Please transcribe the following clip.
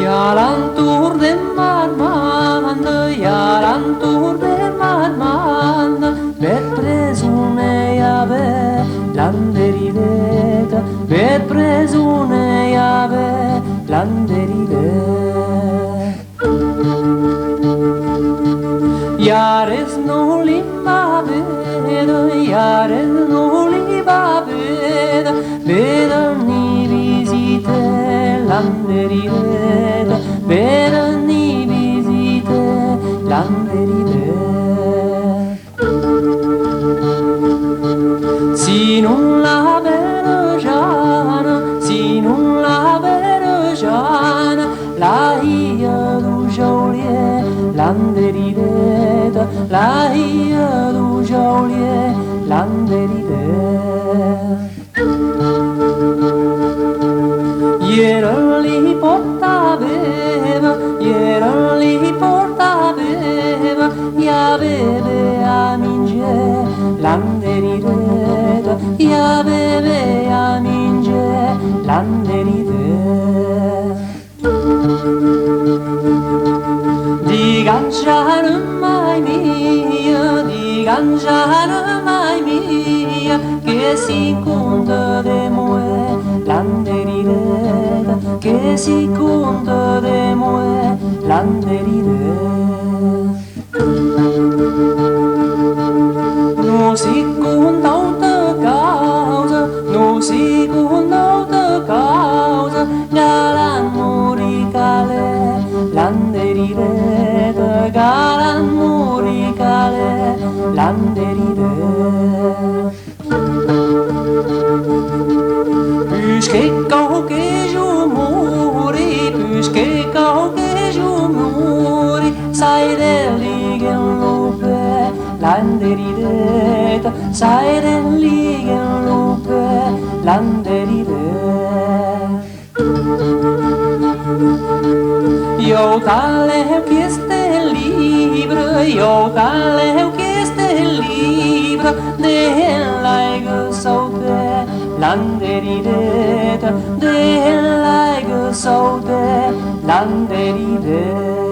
Yalantur de marmanda, yalantur de marmanda, per presune jave, landerideta, per presune jave, landerideta. Jares no li veda, jares no li veda, veda ni visite landerideta, veda ni visite landerideta. Si non la vergiana, si non la vergiana, la ia du jaulier, landerideta, la ia du jaulier, landerideta. Ieri li portaveva, ieri li portaveva, ja beve a minge, landerideta, ja beve a minge, landerideta. Di ganciare mai mia, di ganciare mai mia, che si conta de moe, landerideta, che si conta de moe, landerideta. Non si conta alta causa, non si conta alta causa, galan moricale, landerideta, galan moricale, landerideta. Puisque qualquer jour mourir, puisque qualquer jour mourir, sai del ligen lupe, landerideta, sai del ligen lupe, landerideta. Io t'alevo chiesto il libro, io t'alevo chiesto il libro, dell'aigo saute, landerideta, dell'aigo saute, landerideta.